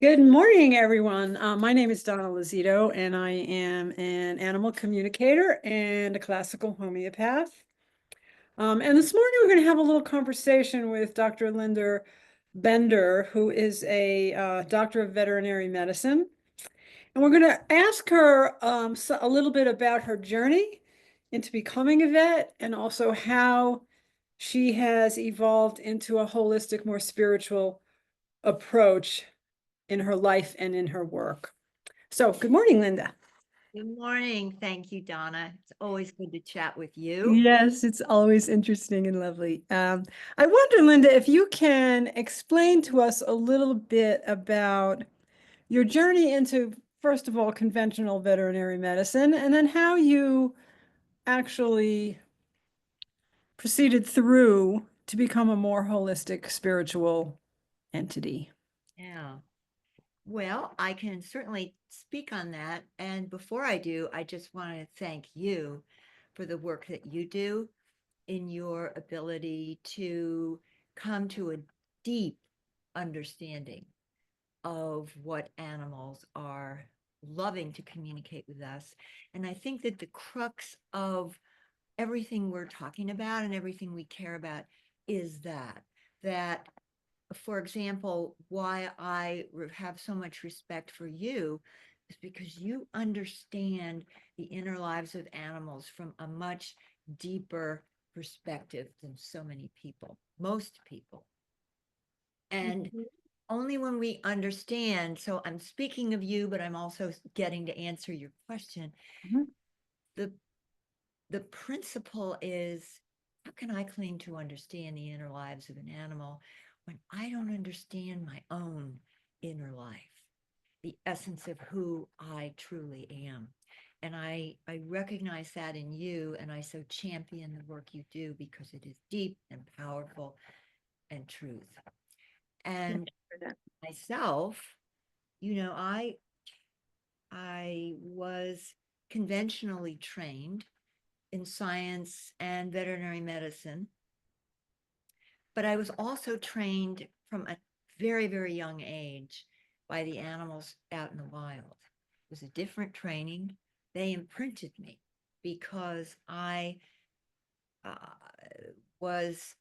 Good morning, everyone. My name is Donna Lozito, and I am an animal communicator and a classical homeopath. And this morning, we're going to have a little conversation with Dr. Linda Bender, who is a doctor of veterinary medicine. And we're going to ask her a little bit about her journey into becoming a vet and also how she has evolved into a holistic, more spiritual approach in her life and in her work. So, good morning, Linda. Good morning. Thank you, Donna. It's always good to chat with you. Yes, it's always interesting and lovely. I wonder, Linda, if you can explain to us a little bit about your journey into, first of all, conventional veterinary medicine, and then how you actually proceeded through to become a more holistic spiritual entity. Yeah. Well, I can certainly speak on that. And before I do, I just want to thank you for the work that you do in your ability to come to a deep understanding of what animals are loving to communicate with us. And I think that the crux of everything we're talking about and everything we care about is that for example, why I have so much respect for you is because you understand the inner lives of animals from a much deeper perspective than so many people, most people. And only when we understand, so I'm speaking of you, but I'm also getting to answer your question. Mhm. The the principle is, how can I claim to understand the inner lives of an animal when I don't understand my own inner life, the essence of who I truly am? And I recognize that in you, and I so champion the work you do because it is deep and powerful and truth. Thank And you for that. myself, I was conventionally trained in science and veterinary medicine, but I was also trained from a very, very young age by the animals out in the wild. It was a different training. They imprinted me because I uh, was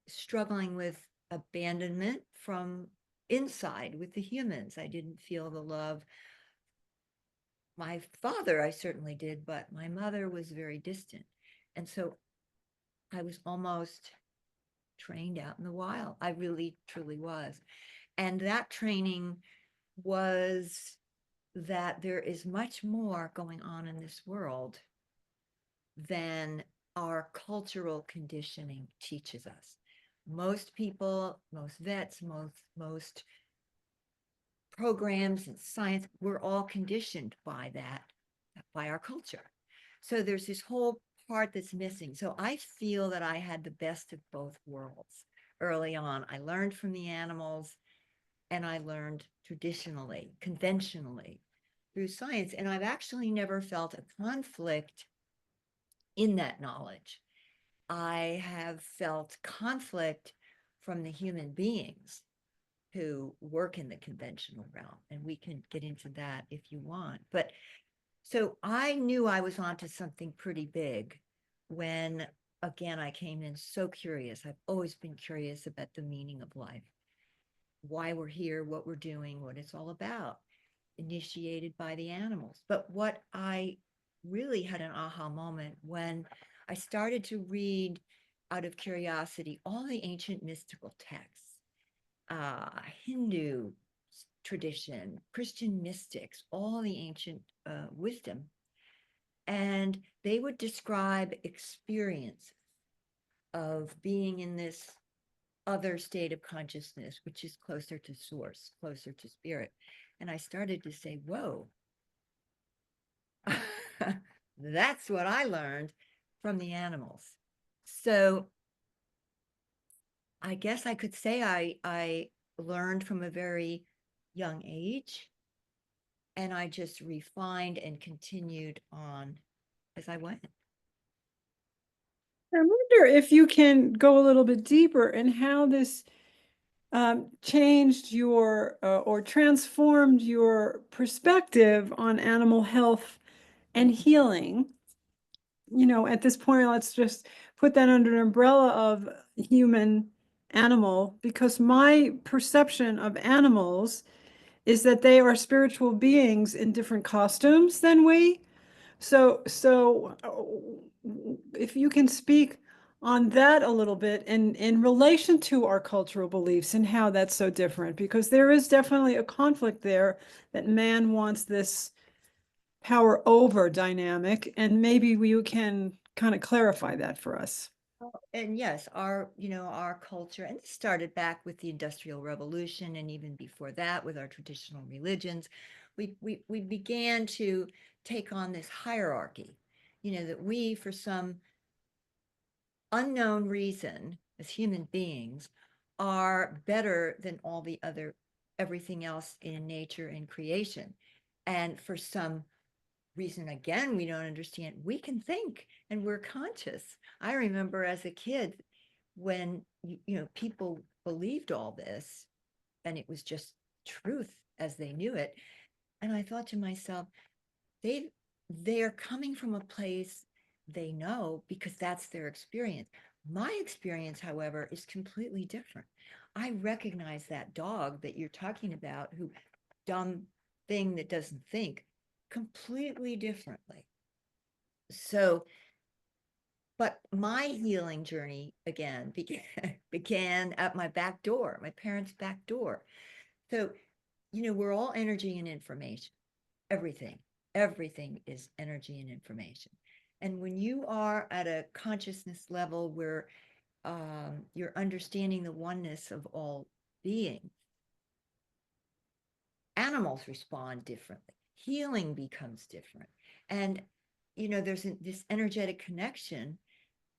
struggling with abandonment from inside with the humans. I didn't feel the love. My father, I certainly did, but my mother was very distant. And so I was almost trained out in the wild. I really, truly was. And that training was that there is much more going on in this world than our cultural conditioning teaches us. Most people, most vets, most programs in science, we're all conditioned by that, by our culture. So there's this whole part that's missing. So I feel that I had the best of both worlds early on. I learned from the animals and I learned traditionally, conventionally through science. And I've actually never felt a conflict in that knowledge. I have felt conflict from the human beings who work in the conventional realm. And we can get into that if you want. But so I knew I was onto something pretty big when, again, I came in so curious. I've always been curious about the meaning of life, why we're here, what we're doing, what it's all about, initiated by the animals. But what I really had an aha moment when I started to read out of curiosity all the ancient mystical texts, Hindu tradition, Christian mystics, all the ancient wisdom. And they would describe experiences of being in this other state of consciousness, which is closer to source, closer to spirit. And I started to say, whoa, that's what I learned from the animals. So I guess I could say I learned from a very young age, and I just refined and continued on as I went. I wonder if you can go a little bit deeper in how this changed your or transformed your perspective on animal health and healing. At this point, let's just put that under an umbrella of human animal, because my perception of animals is that they are spiritual beings in different costumes than we. So if you can speak on that a little bit in relation to our cultural beliefs and how that's so different, because there is definitely a conflict there, that man wants this power over dynamic, and maybe you can kind of clarify that for us. And yes, our culture, and this started back with the Industrial Revolution, and even before that with our traditional religions, we began to take on this hierarchy, that we, for some unknown reason, as human beings, are better than all the other everything else in nature and creation. And for some reason, again, we don't understand, we can think and we're conscious. I remember as a kid when people believed all this and it was just truth as they knew it. And I thought to myself, they they're coming from a place they know because that's their experience. My experience, however, is completely different. I recognize that dog that you're talking about, who dumb thing that doesn't think, completely differently. So, but my healing journey again began at my back door, my parents' back door. So, we're all energy and information. Everything, everything is energy and information. And when you are at a consciousness level where you're understanding the oneness of all beings, animals respond differently. Healing becomes different. And, there's this energetic connection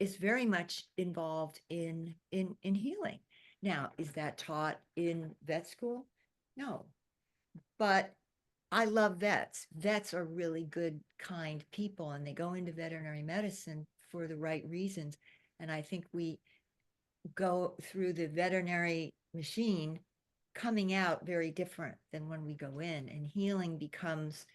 is very much involved in healing. Now, is that taught in vet school? No. But I love vets. Vets are really good, kind people, and they go into veterinary medicine for the right reasons. And I think we go through the veterinary machine coming out very different than when we go in, and healing becomes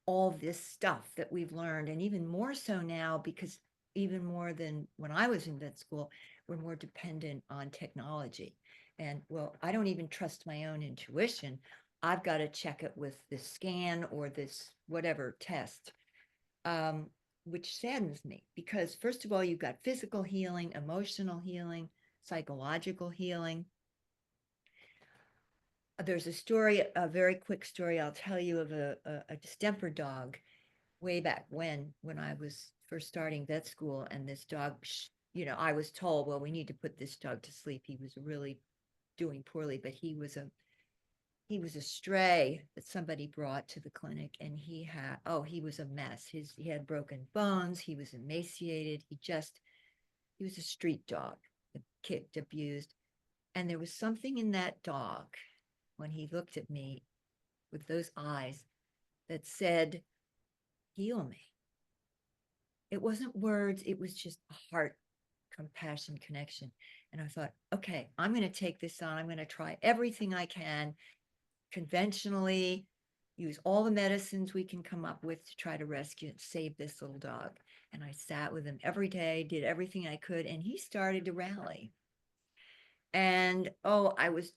all this stuff that we've learned, and even more so now, because even more than when I was in vet school, we're more dependent on technology. And well, I don't even trust my own intuition. I've got to check it with this scan or this whatever test, which saddens me, because first of all, you've got physical healing, emotional healing, psychological healing. There's a story, a very quick story I'll tell you, of a distemper dog way back when I was first starting vet school. And this dog, I was told, well, we need to put this dog to sleep. He was really doing poorly, but he was a stray that somebody brought to the clinic, and he was a mess. He had broken bones, he was emaciated, he was a street dog, kicked, abused. And there was something in that dog when he looked at me with those eyes that said, heal me. It wasn't words, it was just a heart, compassion, connection. And I thought, okay, I'm going to take this on. I'm going to try everything I can conventionally, use all the medicines we can come up with to try to rescue and save this little dog. And I sat with him every day, did everything I could, and he started to rally. And oh, I was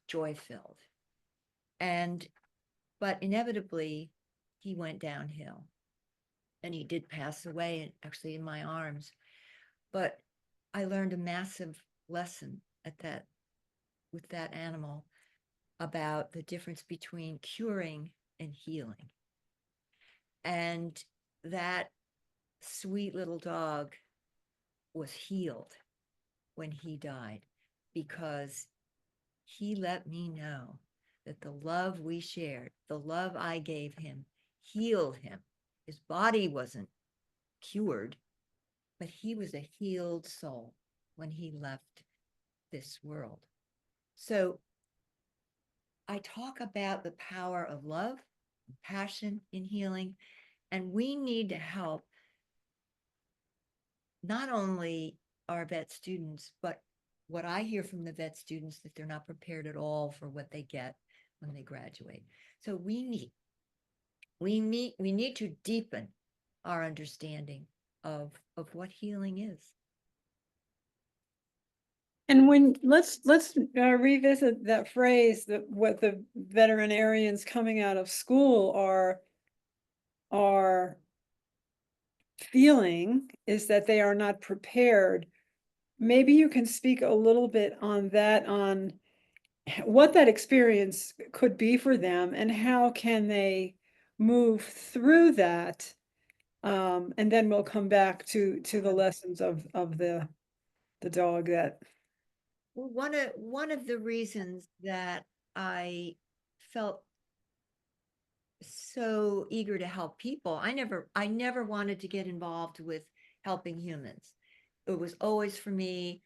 joy filled. And but inevitably he went downhill, and he did pass away, actually in my arms. But I learned a massive lesson at that with that animal about the difference between curing and healing. And that sweet little dog was healed when he died, because he let me know that the love we shared, the love I gave him, healed him. His body wasn't cured, but he was a healed soul when he left this world. So I talk about the power of love, passion in healing, and we need to help not only our vet students, but what I hear from the vet students, that they're not prepared at all for what they get when they graduate. So we need to deepen our understanding of what healing is. And when let's revisit that phrase, that what the veterinarians coming out of school are feeling is that they are not prepared. Maybe you can speak a little bit on that, on what that experience could be for them and how can they move through that. And then we'll come back to the lessons of the dog that. Well, one of the reasons that I felt so eager to help people, I never wanted to get involved with helping humans. It was always for me,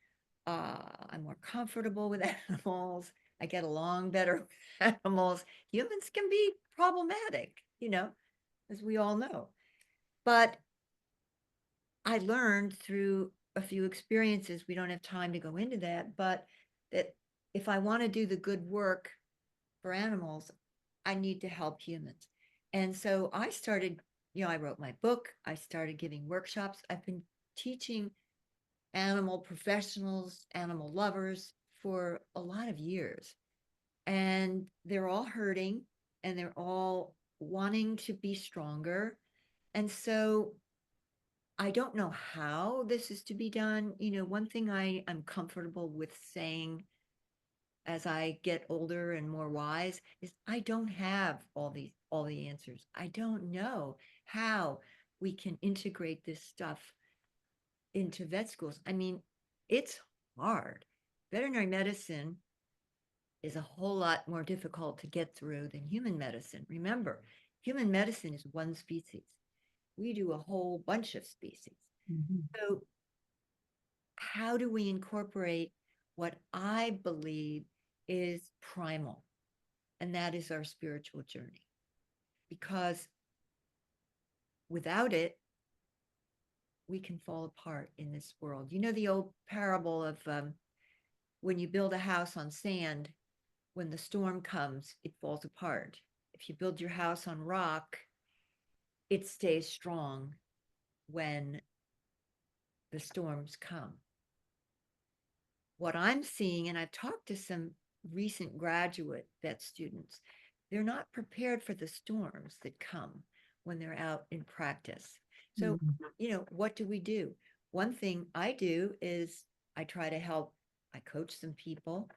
I'm more comfortable with animals. I get along better with animals. Humans can be problematic, as we all know. But I learned through a few experiences, we don't have time to go into that, but that if I want to do the good work for animals, I need to help humans. And so I started, I wrote my book, I started giving workshops. I've been teaching animal professionals, animal lovers for a lot of years. And they're all hurting and they're all wanting to be stronger. And so I don't know how this is to be done. One thing I'm comfortable with saying as I get older and more wise is I don't have all the answers. I don't know how we can integrate this stuff into vet schools. I mean, it's hard. Veterinary medicine is a whole lot more difficult to get through than human medicine. Remember, human medicine is one species. We do a whole bunch of species. Mhm. So how do we incorporate what I believe is primal? And that is our spiritual journey. Because without it, we can fall apart in this world. You know the old parable of when you build a house on sand, when the storm comes, it falls apart. If you build your house on rock, it stays strong when the storms come. What I'm seeing, and I've talked to some recent graduate vet students, they're not prepared for the storms that come when they're out in practice. So, what do we do? One thing I do is I try to help, I coach some people,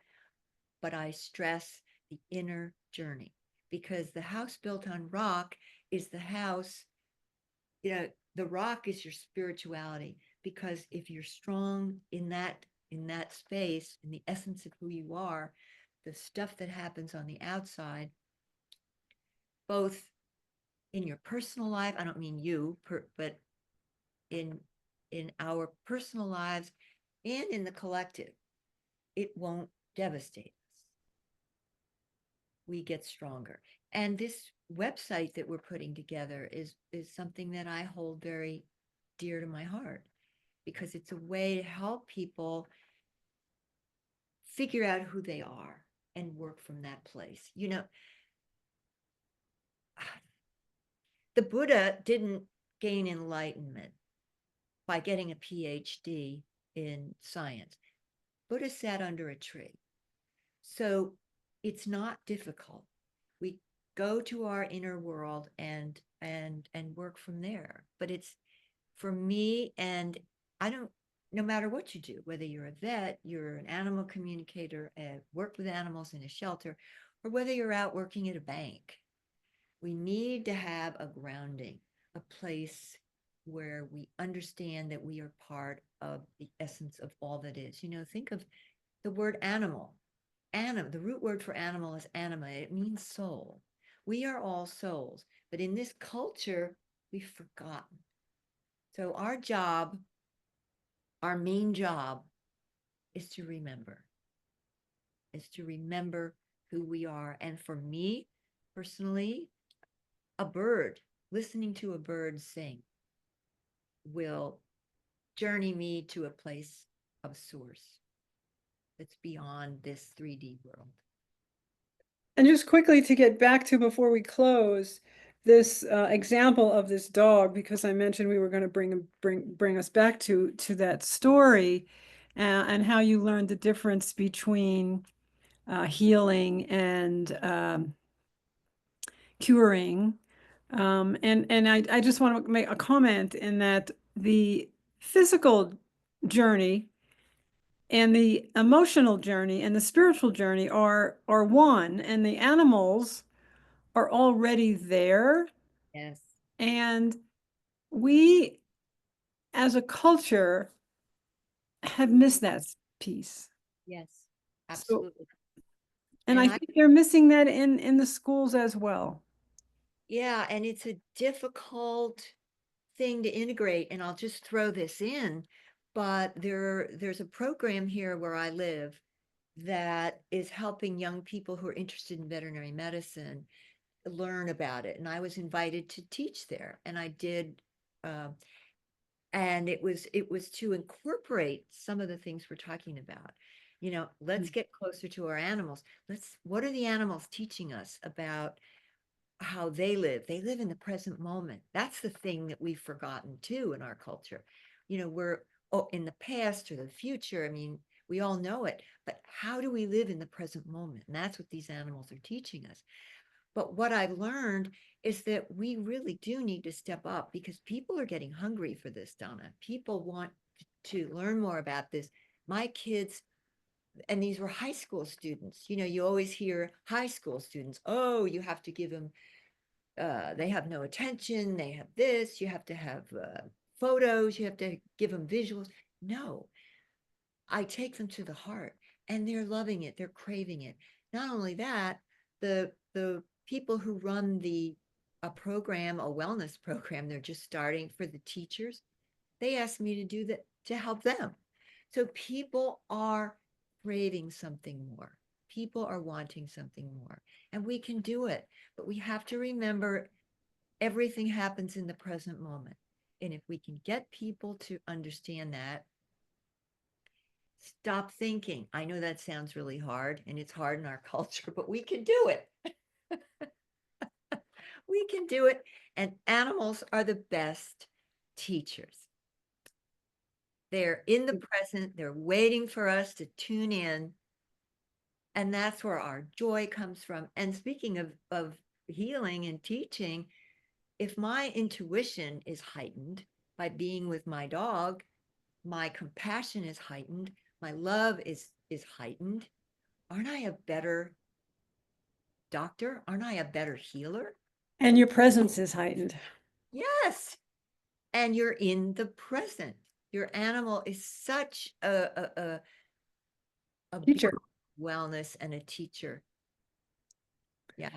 but I stress the inner journey because the house built on rock is the house, the rock is your spirituality. Because if you're strong in that space, in the essence of who you are, the stuff that happens on the outside, both in your personal life, I don't mean you, but in our personal lives and in the collective, it won't devastate us. We get stronger. And this website that we're putting together is something that I hold very dear to my heart because it's a way to help people figure out who they are and work from that place. The Buddha didn't gain enlightenment by getting a PhD in science. Buddha sat under a tree. So it's not difficult. We go to our inner world and work from there. But it's for me, and I don't, no matter what you do, whether you're a vet, you're an animal communicator, work with animals in a shelter, or whether you're out working at a bank, we need to have a grounding, a place where we understand that we are part of the essence of all that is. Think of the word animal. The root word for animal is anima. It means soul. We are all souls, but in this culture, we've forgotten. So our main job is to remember who we are. And for me personally, listening to a bird sing will journey me to a place of source. that's beyond this 3D world. And just quickly to get back to before we close, this example of this dog, because I mentioned we were going to bring us back to that story, and how you learned the difference between healing and curing. And I just want to make a comment in that the physical journey and the emotional journey and the spiritual journey are one, and the animals are already there. Yes. And we, as a culture, have missed that piece. Yes, So, absolutely. and I And I, think they're missing that in the schools as well. yeah, and it's a difficult thing to integrate. And I'll just throw this in, but there's a program here where I live that is helping young people who are interested in veterinary medicine learn about it. And I was invited to teach there, and I did. And it was to incorporate some of the things we're talking about. Let's get closer to our animals. What are the animals teaching us about how they live? They live in the present moment. That's the thing that we've forgotten too in our culture. We're in the past or the future. I mean, we all know it, but how do we live in the present moment? And that's what these animals are teaching us. But what I've learned is that we really do need to step up, because people are getting hungry for this, Donna. People want to learn more about this. My kids, and these were high school students, you always hear high school students, oh, you have to give them, they have no attention, they have this, you have to have photos, you have to give them visuals. No, I take them to the heart, and they're loving it. They're craving it. Not only that, the people who run a program, a wellness program, they're just starting for the teachers. They asked me to do that to help them. So people are craving something more. People are wanting something more, and we can do it. But we have to remember everything happens in the present moment. And if we can get people to understand that, stop thinking. I know that sounds really hard, and it's hard in our culture, but we can do it. We can do it. And animals are the best teachers. They're in the present, they're waiting for us to tune in. And that's where our joy comes from. And speaking of healing and teaching, if my intuition is heightened by being with my dog, my compassion is heightened, my love is heightened, aren't I a better doctor? Aren't I a better healer? And your presence is heightened. Yes. And you're in the present. Your animal is such a big Teacher. wellness and a teacher. Yeah.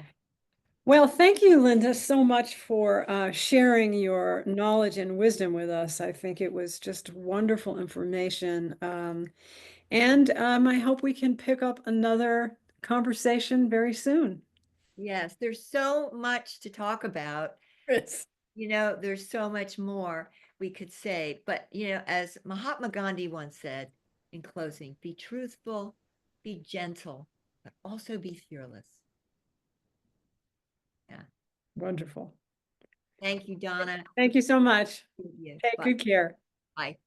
Well, thank you, Linda, so much for sharing your knowledge and wisdom with us. I think it was just wonderful information. And I hope we can pick up another conversation very soon. Yes. There's so much to talk about. Yes. There's so much more we could say. But, as Mahatma Gandhi once said in closing, be truthful, be gentle, but also be fearless. Yeah. Wonderful. Thank you, Donna. Thank you so much. Thank you. Take Bye. good care. Bye.